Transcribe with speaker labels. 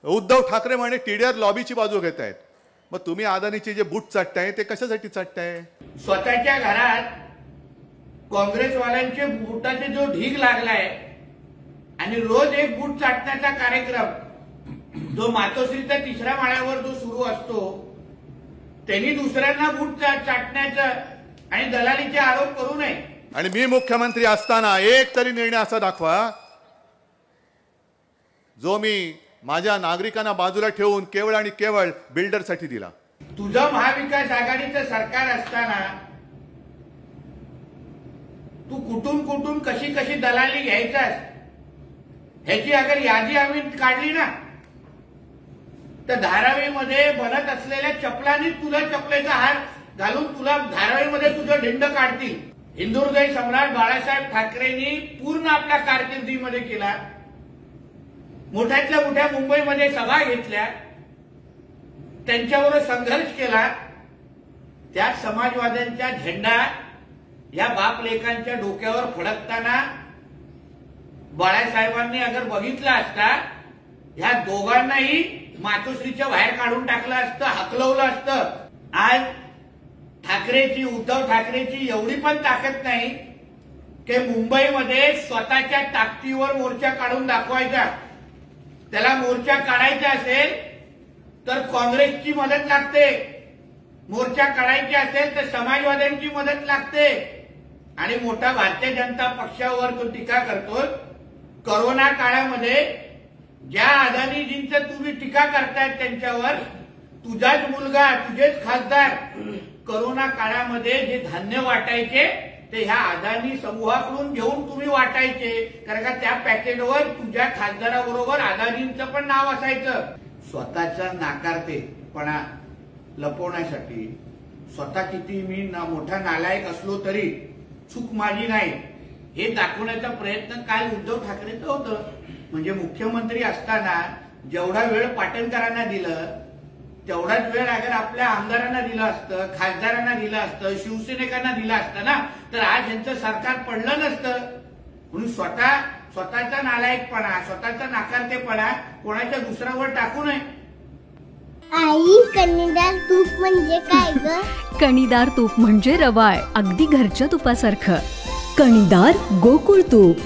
Speaker 1: उद्धव ठाकरे म्हणे TDR लॉबीची बाजू घेत आहेत. मग तुम्ही अदानीचे जे बूट चाटताय ते कशासाठी चाटताय?
Speaker 2: स्वतःच्या घरात काँग्रेसवाल्यांचे बूटाचे जो ढीग लागलाय आणि रोज एक बूट चाटण्याचा कार्यक्रम जो मातोश्रीच्या 3ऱ्या माळ्यावर जो सुरू असतो, त्यांनी दुसऱ्यांना बूट चाटण्याचा आणि दलालीचे आरोप करू नये.
Speaker 1: आणि मी मुख्यमंत्री असताना एक तरी निर्णय असा दाखवा जो मी माझ्या नागरिकांना बाजूला ठेवून केवळ आणि केवळ बिल्डरसाठी दिला.
Speaker 2: तुझं महाविकास आघाडीचं सरकार असताना तू कुठून कुठून कशी कशी दलाली घ्यायचास ह्याची अगर यादी आम्ही काढली ना, तर धारावीमध्ये बनत असलेल्या चपलांनी तुला चपलेचा हार घालून तुला धारावीमध्ये तुझं ढिंड काढतील. हिंदुहृदय सम्राट बाळासाहेब ठाकरेंनी पूर्ण आपल्या कारकिर्दीमध्ये केला. मोठ्यातल्या मोठ्या मुंबईमध्ये सभा घेतल्या, त्यांच्याबरोबर संघर्ष केला. त्या समाजवाद्यांचा झेंडा या बापलेकांच्या डोक्यावर फडकताना बाळासाहेबांनी अगर बघितला असता, ह्या दोघांनाही मातोश्रीच्या बाहेर काढून टाकलं असतं, हकलवलं असतं. आज ठाकरेची, उद्धव ठाकरेची एवढी पण ताकद नाही की मुंबईमध्ये स्वतःच्या ताकदीवर मोर्चा काढून दाखवायचा. त्याला मोर्चा काढायचा असेल तर काँग्रेसची मदत लागते, मोर्चा काढायची असेल तर समाजवाद्यांची मदत लागते. आणि मोठा भारतीय जनता पक्षावर तो टीका करतो. कोरोना काळामध्ये ज्या अदानीजींचं तुम्ही टीका करतायत त्यांच्यावर, तुझाच मुलगा, तुझेच खासदार कोरोना काळामध्ये जे धान्य वाटायचे ते ह्या अदानी समूहाकडून घेऊन तुम्ही वाटायचे. कारण का त्या पॅकेटवर तुझ्या खासदाराबरोबर अदानींचं पण नाव असायचं. स्वतःचा नाकारतेपणा लपवण्यासाठी स्वतः किती मी मोठा नालायक असलो तरी चूक माझी नाही हे दाखवण्याचा प्रयत्न काल उद्धव ठाकरेंचं होतं. म्हणजे मुख्यमंत्री असताना जेवढा वेळ पाटणकरांना दिलं तेवढाच वेळ अगर आपल्या आमदारांना दिलं असतं, खासदारांना दिलं असतं, शिवसैनिकांना दिलं असतं ना, तर आज यांचं सरकार पडलं नसतं. म्हणून स्वतःचा नालायकपणा, स्वतःचा नाकारतेपणा कोणाच्या दुसऱ्यावर टाकू नये.
Speaker 3: आई, कणीदार तूप म्हणजे काय ग?
Speaker 4: कणीदार तूप म्हणजे रवाळ, अगदी घरच्या तुपासारखं. कणीदार गोकुळ तूप.